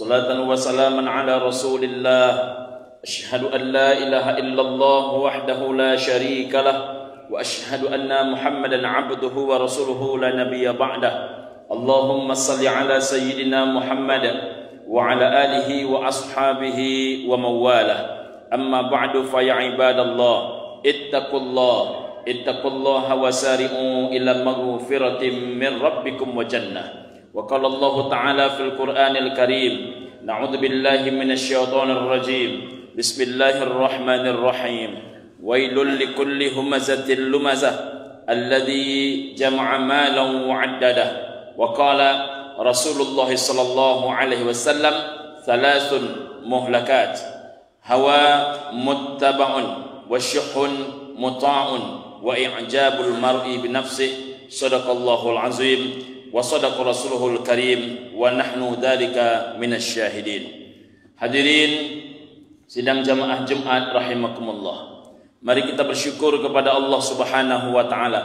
صلاة وسلاما على رسول الله أشهد أن لا إله إلا الله وحده لا شريك له وأشهد أن محمدا عبده ورسوله لا نبي بعده اللهم صل على سيدنا محمد وعلى آله وأصحابه ومن والاه أما بعد فيا عباد الله اتقوا الله وسارعوا إلى مغفرة من ربكم وجنة وقال الله تعالى في القرآن الكريم نعوذ بالله من الشيطان الرجيم بسم الله الرحمن الرحيم ويل لكل همزة لمزة الذي جمع مالا وعدده وقال رسول الله صلى الله عليه وسلم ثلاث مهلكات هوى متبع وشح مطاع وإعجاب المرء بنفسه صدق الله العظيم وصدق رسوله الكريم ونحن ذلك من الشاهدين. Hadirin sidang jamaah Jumat rahimakumullah. Mari kita bersyukur kepada Allah Subhanahu wa taala.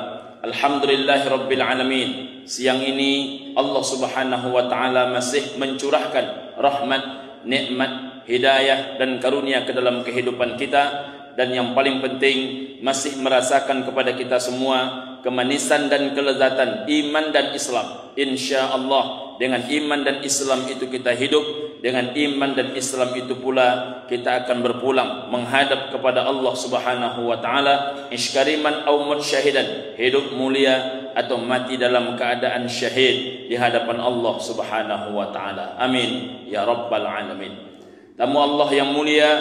Alhamdulillahirabbil alamin. Siang ini Allah Subhanahu wa taala masih mencurahkan rahmat, nikmat, hidayah dan karunia ke dalam kehidupan kita, dan yang paling penting masih merasakan kepada kita semua kemanisan dan kelezatan iman dan Islam. InsyaAllah dengan iman dan Islam itu kita hidup, dengan iman dan Islam itu pula kita akan berpulang menghadap kepada Allah Subhanahu wa taala, iskariman aw mutsyahidan, hidup mulia atau mati dalam keadaan syahid di hadapan Allah Subhanahu wa taala. Amin ya rabbal alamin. Tamu Allah yang mulia,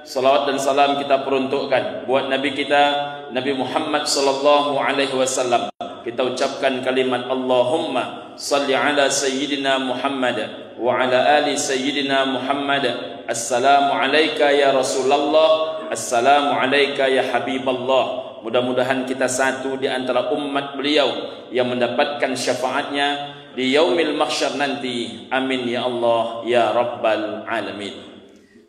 salawat dan salam kita peruntukkan buat Nabi kita Nabi Muhammad sallallahu alaihi wasallam. Kita ucapkan kalimat Allahumma salli ala sayyidina Muhammad wa ala ali sayyidina Muhammad. Assalamu alayka ya Rasulullah, assalamu alayka ya Habiballah. Mudah-mudahan kita satu di antara umat beliau yang mendapatkan syafaatnya di yaumil mahsyar nanti. Amin ya Allah ya rabbal alamin.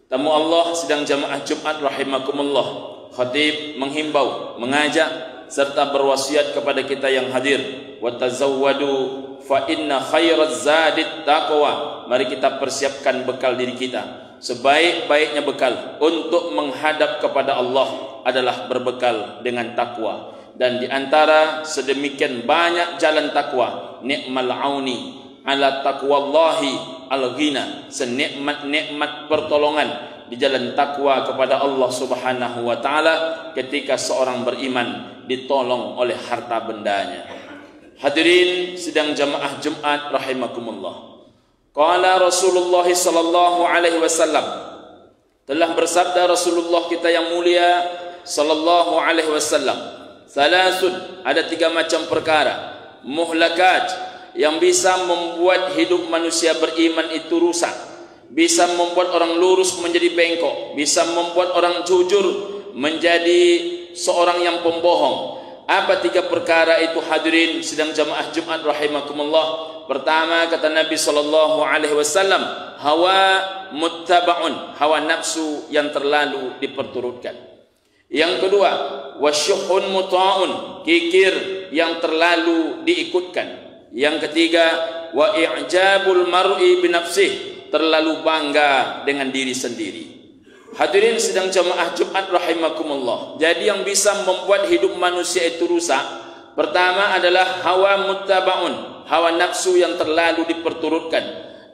Tamu Allah sidang jamaah Jumat rahimakumullah, khatib menghimbau, mengajak serta berwasiat kepada kita yang hadir, wa tazawwadu fa inna khairaz zadit taqwa. Mari kita persiapkan bekal diri kita. Sebaik-baiknya bekal untuk menghadap kepada Allah adalah berbekal dengan takwa. Dan di antara sedemikian banyak jalan takwa, ni'mal auni ala taqwallahi al-ghina, senikmat-nikmat pertolongan di jalan takwa kepada Allah Subhanahu wa taala ketika seorang beriman ditolong oleh harta bendanya. Hadirin sidang jamaah Jumat rahimakumullah. Qala Rasulullah sallallahu alaihi wasallam, telah bersabda Rasulullah kita yang mulia sallallahu alaihi wasallam, salasun, ada tiga macam perkara, muhlakat, yang bisa membuat hidup manusia beriman itu rusak, bisa membuat orang lurus menjadi bengkok, bisa membuat orang jujur menjadi seorang yang pembohong. Apa tiga perkara itu hadirin sidang jamaah Jumat rahimakumullah? Pertama kata Nabi sallallahu alaihi wasallam, hawa muttaba'un, hawa nafsu yang terlalu diperturutkan. Yang kedua, wasyuhun muta'un, kikir yang terlalu diikutkan. Yang ketiga, wa i'jabul mar'i binafsih, terlalu bangga dengan diri sendiri. Hadirin sidang jamaah Jumat rahimakumullah. Jadi yang bisa membuat hidup manusia itu rusak, pertama adalah hawa muttaba'un, hawa nafsu yang terlalu diperturutkan.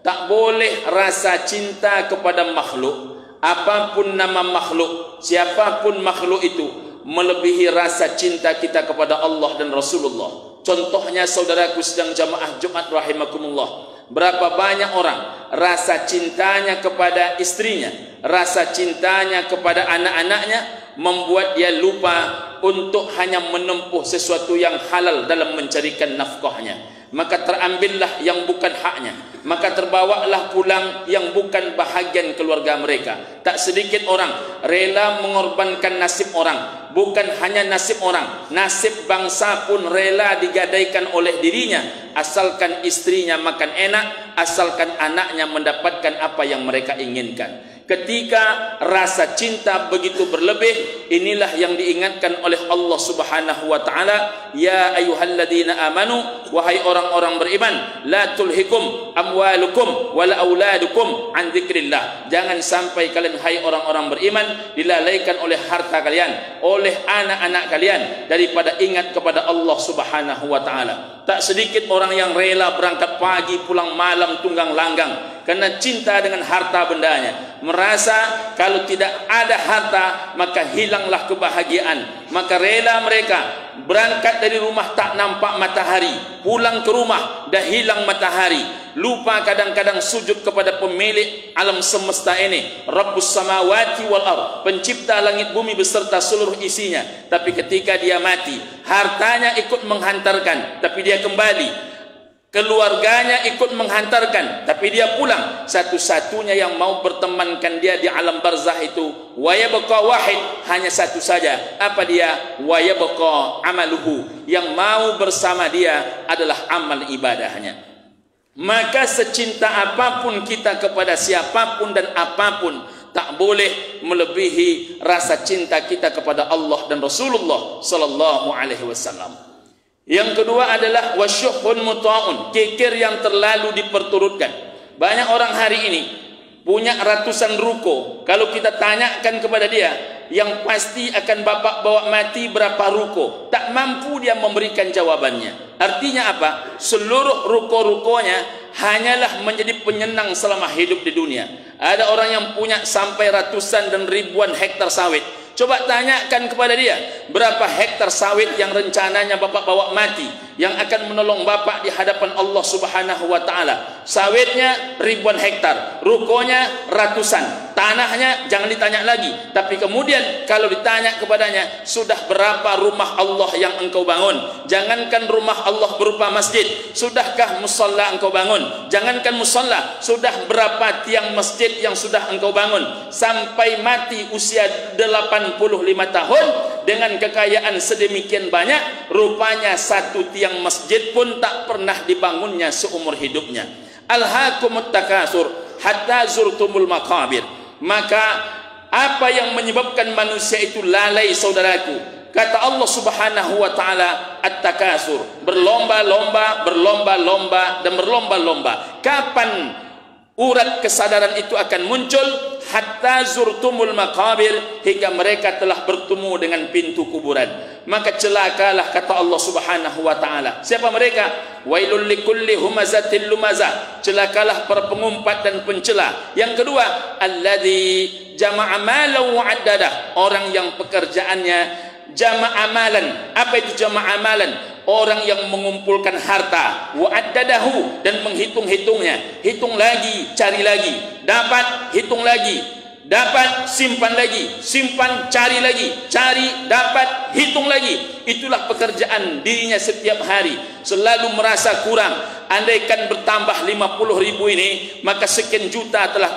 Tak boleh rasa cinta kepada makhluk, apapun nama makhluk, siapapun makhluk itu, melebihi rasa cinta kita kepada Allah dan Rasulullah. Contohnya saudaraku sedang jamaah Jumat rahimakumullah, berapa banyak orang rasa cintanya kepada istrinya, rasa cintanya kepada anak-anaknya membuat dia lupa untuk hanya menempuh sesuatu yang halal dalam mencarikan nafkahnya. Maka terambillah yang bukan haknya, maka terbawalah pulang yang bukan bahagian keluarga mereka. Tak sedikit orang rela mengorbankan nasib orang, bukan hanya nasib orang, nasib bangsa pun rela digadaikan oleh dirinya, asalkan istrinya makan enak, asalkan anaknya mendapatkan apa yang mereka inginkan. Ketika rasa cinta begitu berlebih, inilah yang diingatkan oleh Allah Subhanahu wa taala, ya ayyuhalladzina amanu, wahai orang-orang beriman, la tulhikum amwalukum wala auladukum an dzikrillah. Jangan sampai kalian hai orang-orang beriman dilalaikan oleh harta kalian, oleh anak-anak kalian daripada ingat kepada Allah Subhanahu wa taala. Tak sedikit orang yang rela berangkat pagi pulang malam tunggang langgang karena cinta dengan harta bendanya, merasa kalau tidak ada harta maka hilanglah kebahagiaan, maka rela mereka berangkat dari rumah tak nampak matahari, pulang ke rumah dah hilang matahari, lupa kadang-kadang sujud kepada pemilik alam semesta ini, Rabbus samawati wal ard, pencipta langit bumi beserta seluruh isinya. Tapi ketika dia mati, hartanya ikut menghantarkan tapi dia kembali, keluarganya ikut menghantarkan tapi dia pulang. Satu-satunya yang mau bertemankan dia di alam barzah itu wa yabqa wahid, hanya satu saja. Apa dia? Wa yabqa amaluhu, yang mau bersama dia adalah amal ibadahnya. Maka secinta apapun kita kepada siapapun dan apapun, tak boleh melebihi rasa cinta kita kepada Allah dan Rasulullah sallallahu alaihi wasallam. Yang kedua adalah wasyuhun muta'un, kikir yang terlalu diperturutkan. Banyak orang hari ini punya ratusan ruko. Kalau kita tanyakan kepada dia, yang pasti akan bapak bawa mati berapa ruko, tak mampu dia memberikan jawabannya. Artinya apa? Seluruh ruko-rukonya hanyalah menjadi penyenang selama hidup di dunia. Ada orang yang punya sampai ratusan dan ribuan hektar sawit. Coba tanyakan kepada dia, berapa hektar sawit yang rencananya bapak bawa mati, yang akan menolong bapak di hadapan Allah Subhanahu wa taala. Sawitnya ribuan hektar, rukonya ratusan, tanahnya jangan ditanya lagi. Tapi kemudian kalau ditanya kepadanya, sudah berapa rumah Allah yang engkau bangun? Jangankan rumah Allah berupa masjid, sudahkah musalla engkau bangun? Jangankan musalla, sudah berapa tiang masjid yang sudah engkau bangun? Sampai mati usia 85 tahun dengan kekayaan sedemikian banyak, rupanya satu tiang masjid pun tak pernah dibangunnya seumur hidupnya. Alhaakumut takasur hatta zurtumul maqabir. Maka apa yang menyebabkan manusia itu lalai, saudaraku? Kata Allah Subhanahu wa taala, at-takasur, berlomba-lomba, berlomba-lomba dan berlomba-lomba. Kapan urat kesadaran itu akan muncul? Hatta zurtumul maqabir, hingga mereka telah bertemu dengan pintu kuburan. Maka celakalah, kata Allah Subhanahu wa taala. Siapa mereka? Wailul likulli humazatil lumazah, celakalah para pengumpat dan pencela. Yang kedua, alladzi jama'a malan wa 'addadah, orang yang pekerjaannya jama'a malan. Apa itu jama'a malan? Orang yang mengumpulkan harta, wa addadahu, dan menghitung-hitungnya. Hitung lagi, cari lagi, dapat, hitung lagi, dapat, simpan lagi, simpan, cari lagi, cari, dapat, hitung lagi. Itulah pekerjaan dirinya setiap hari, selalu merasa kurang. Andaikan bertambah 50.000 ini, maka sekian juta telah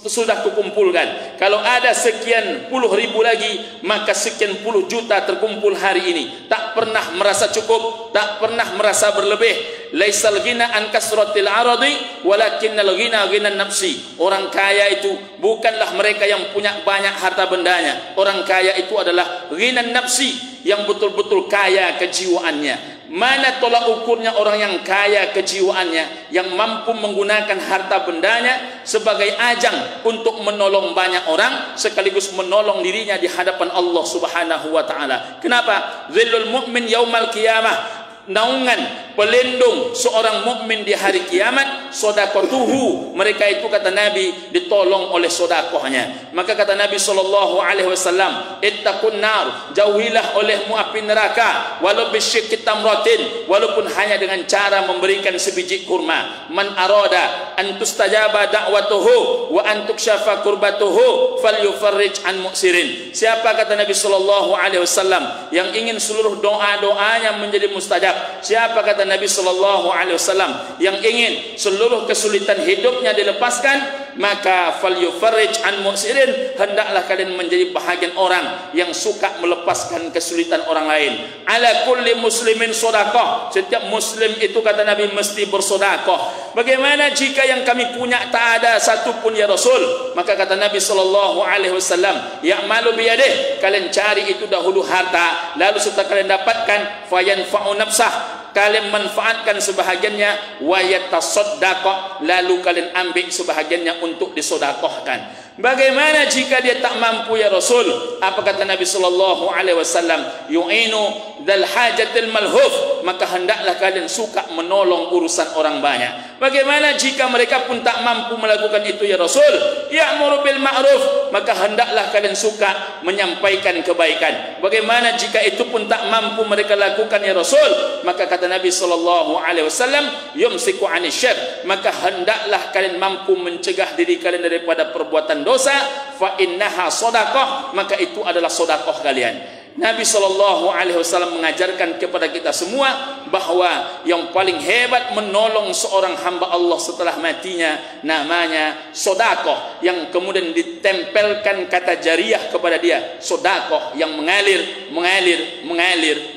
sudah kukumpulkan. Kalau ada sekian puluh ribu lagi, maka sekian puluh juta terkumpul hari ini. Tak pernah merasa cukup, tak pernah merasa berlebih. Laisal ghina an kasratil aradi, walakinnal ghina ghinan nafsi. Orang kaya itu bukanlah mereka yang punya banyak harta bendanya. Orang kaya itu adalah ghinan nafsi, yang betul-betul kaya kejiwaannya. Mana tolak ukurnya orang yang kaya kejiwaannya, yang mampu menggunakan harta bendanya sebagai ajang untuk menolong banyak orang sekaligus menolong dirinya di hadapan Allah Subhanahu wa taala. Kenapa? Zillul mu'min yaumal qiyamah, naungan pelindung seorang mukmin di hari kiamat sedekatuhu. Mereka itu, kata Nabi, ditolong oleh sedekahnya. Maka kata Nabi sallallahu alaihi wasallam, ittaqun nar, jauhilah olehmu api neraka, walau bisyikki tamratin, walaupun hanya dengan cara memberikan sebiji kurma. Man arada an tustajaba da'watuhu wa an tukshafa kurbatuhu falyufarrij an mu'sirin. Siapa, kata Nabi sallallahu alaihi wasallam, yang ingin seluruh doa-doanya menjadi mustajab? Siapa, kata Nabi sallallahu alaihi wasallam, yang ingin seluruh kesulitan hidupnya dilepaskan? maka falyufarrij an mu'sirin, hendaklah kalian menjadi bahagian orang yang suka melepaskan kesulitan orang lain. Ala kulli muslimin sedekah, setiap muslim itu kata Nabi mesti bersedekah. Bagaimana jika yang kami punya tak ada satu pun ya Rasul? Maka kata Nabi sallallahu alaihi wasallam, ya'malu biyadih, kalian cari itu dahulu harta, lalu setelah kalian dapatkan fayanfa'u nafsah, kalian manfaatkan sebahagiannya, wa yatasaddaqa, lalu kalian ambil sebahagiannya untuk disedekahkan. Bagaimana jika dia tak mampu ya Rasul? Apa kata Nabi sallallahu alaihi wasallam? Yu'inu dzal hajatil malhuf, maka hendaklah kalian suka menolong urusan orang banyak. Bagaimana jika mereka pun tak mampu melakukan itu ya Rasul? Ya'muru bil ma'ruf, maka hendaklah kalian suka menyampaikan kebaikan. Bagaimana jika itu pun tak mampu mereka lakukan ya Rasul? Maka kata Nabi sallallahu alaihi wasallam, yumsiku 'anil syarr, maka hendaklah kalian mampu mencegah diri kalian daripada perbuatan dosa, fa innaha sedekah, maka itu adalah sedekah kalian. Nabi sallallahu alaihi wasallam mengajarkan kepada kita semua bahwa yang paling hebat menolong seorang hamba Allah setelah matinya namanya sedekah, yang kemudian ditempelkan kata jariah kepada dia, sedekah yang mengalir,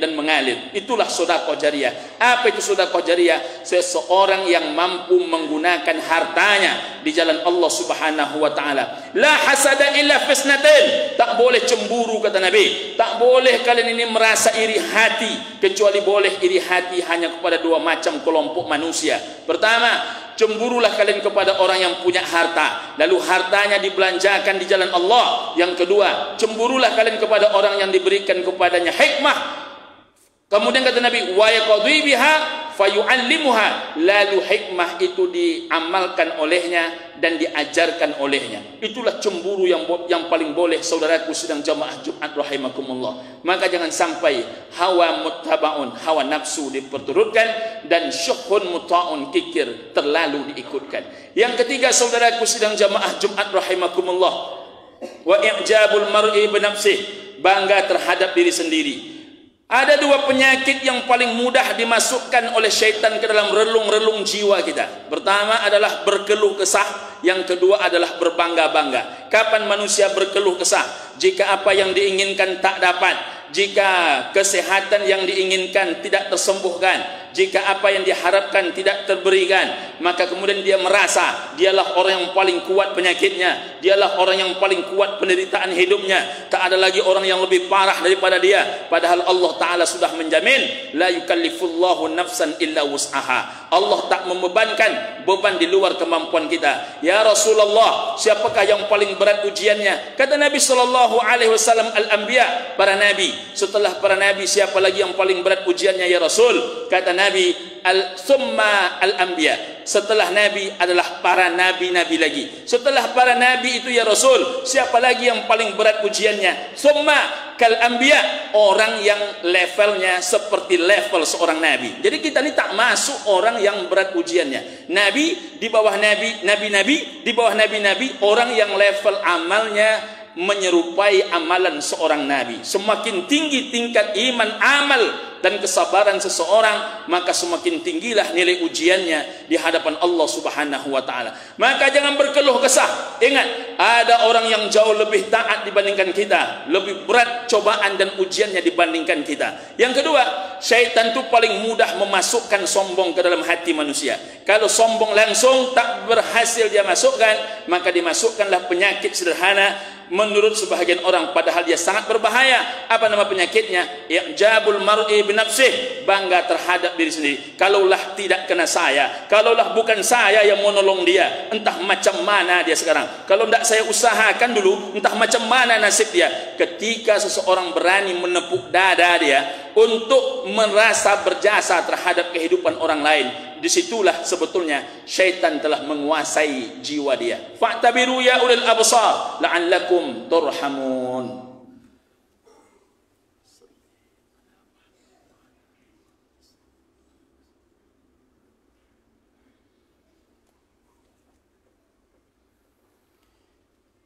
dan mengalir. Itulah sedekah jariah. Apa itu sedekah jariah? Seseorang yang mampu menggunakan hartanya di jalan Allah Subhanahu wa taala. La hasada illa fisnatin, tak boleh cemburu kata Nabi, tak boleh kalian ini merasa iri hati, kecuali boleh iri hati hanya kepada dua macam kelompok manusia. Pertama, cemburulah kalian kepada orang yang punya harta, lalu hartanya dibelanjakan di jalan Allah. Yang kedua, cemburulah kalian kepada orang yang diberikan kepadanya hikmah. Kemudian kata Nabi, wa yaqdi biha fayu'allimuha, lalu hikmah itu diamalkan olehnya dan diajarkan olehnya. Itulah cemburu yang paling boleh saudaraku sedang jamaah Jumat rahimakumullah. Maka jangan sampai hawa muttabaun, hawa nafsu diperturutkan, dan syuhun muta'un, kikir terlalu diikutkan. Yang ketiga saudaraku sedang jamaah Jumat rahimakumullah, wa i'jabul mar'i bi nafsihi, bangga terhadap diri sendiri. Ada dua penyakit yang paling mudah dimasukkan oleh syaitan ke dalam relung-relung jiwa kita. Pertama adalah berkeluh kesah, yang kedua adalah berbangga-bangga. Kapan manusia berkeluh kesah? Jika apa yang diinginkan tak dapat, jika kesehatan yang diinginkan tidak tersembuhkan, jika apa yang diharapkan tidak terberikan, maka kemudian dia merasa dialah orang yang paling kuat penyakitnya, dialah orang yang paling kuat penderitaan hidupnya, tak ada lagi orang yang lebih parah daripada dia. Padahal Allah Ta'ala sudah menjamin, la yukallifullahu nafsan illa wus'aha, Allah tak membebankan beban di luar kemampuan kita. Ya Rasulullah, siapakah yang paling berat ujiannya? Kata Nabi sallallahu alaihi wasallam, al-anbiya, para nabi. Setelah para nabi, siapa lagi yang paling berat ujiannya ya Rasul? Kata Nabi, summa al-anbiya, setelah nabi adalah para nabi-nabi lagi. Setelah para nabi itu ya Rasul, siapa lagi yang paling berat ujiannya? Summa kal anbiya, orang yang levelnya seperti level seorang nabi. Jadi kita ini tak masuk orang yang berat ujiannya. Nabi di bawah nabi, nabi-nabi di bawah nabi-nabi, orang yang level amalnya menyerupai amalan seorang nabi. Semakin tinggi tingkat iman, amal, dan kesabaran seseorang, maka semakin tinggilah nilai ujiannya di hadapan Allah Subhanahu wa taala. Maka jangan berkeluh kesah. Ingat, ada orang yang jauh lebih taat dibandingkan kita, lebih berat cobaan dan ujiannya dibandingkan kita. Yang kedua, syaitan itu paling mudah memasukkan sombong ke dalam hati manusia. Kalau sombong langsung tak berhasil dia masukkan, maka dimasukkanlah penyakit sederhana menurut sebahagian orang, padahal dia sangat berbahaya. Apa nama penyakitnya? I'jabul mar'i bi nafsihi, bangga terhadap diri sendiri. Kalaulah tidak kena saya, kalaulah bukan saya yang menolong dia, entah macam mana dia sekarang. Kalau tidak saya usahakan dulu, entah macam mana nasib dia. Ketika seseorang berani menepuk dada dia untuk merasa berjasa terhadap kehidupan orang lain, disitulah sebetulnya syaitan telah menguasai jiwa dia. Fa'tabiru ya ulil absar la'allakum turhamun.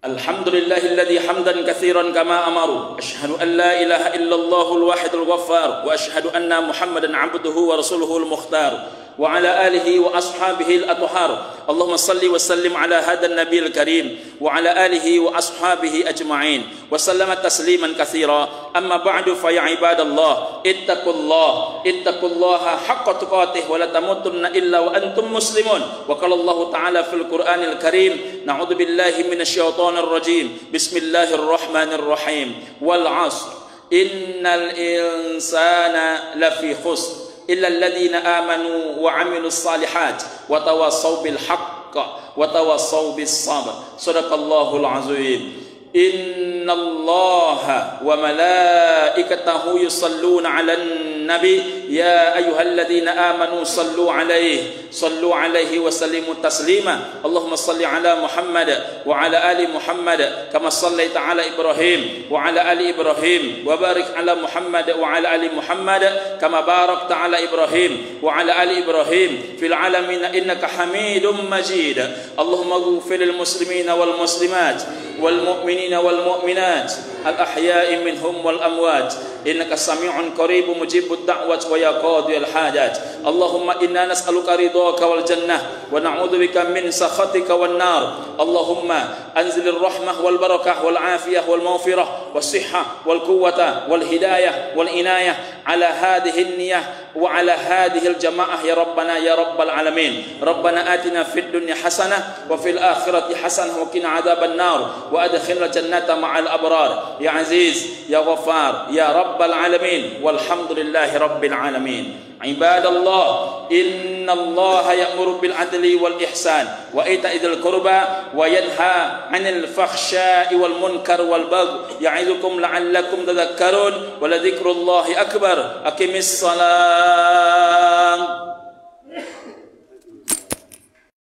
Alhamdulillahilladzi hamdan katsiran kama amaru. Asyhadu an la ilaha illallahul wahidul ghaffar wa asyhadu anna Muhammadan 'abduhu wa rasuluhul mukhtar. وعلى آله وأصحابه الأطهار اللهم صل وسلم على هذا النبي الكريم وعلى آله وأصحابه أجمعين وسلم تسليما كثيرا أما بعد فيا عباد الله اتقوا الله حق تقاته ولا تموتن إلا وأنتم مسلمون وقال الله تعالى في القرآن الكريم نعوذ بالله من الشيطان الرجيم بسم الله الرحمن الرحيم والعصر إن الإنسان لفي خسر إلا الذين آمنوا وعملوا الصالحات وتواصوا بالحق وتواصوا بالصبر صدق الله العظيم إن الله وملائكته يصلون على النبي يا أيها الذين آمنوا صلوا عليه وسلموا تسليما اللهم صل على محمد وعلى آل محمد كما صليت على إبراهيم وعلى آل إبراهيم وبارك على محمد وعلى آل محمد كما باركت على إبراهيم وعلى آل إبراهيم في العالمين إنك حميد مجيد اللهم اغفر للمسلمين والمسلمات والمؤمنين والمؤمنات الأحياء منهم والأموات إنك سميع قريب مجيب الدعوة ويا قاضي الحاجات اللهم إنا نسألك رضاك والجنة ونعوذ بك من سخطك والنار اللهم أنزل الرحمة والبركة والعافية والمغفرة والصحة والقوة والهداية والعناية على هذه النية وعلى هذه الجماعة يا ربنا يا رب العالمين ربنا آتنا في الدنيا حسنة وفي الآخرة حسنة وقنا عذاب النار وأدخلنا الجنة مع الأبرار يا عزيز يا غفار يا رب العالمين والحمد لله رب العالمين عباد الله إن الله يأمر بالعدل والإحسان وإيتاء ذي القربى وينهى عن الفحشاء والمنكر والبغي يعظكم لعلكم تذكرون ولذكر الله أكبر أقم الصلاة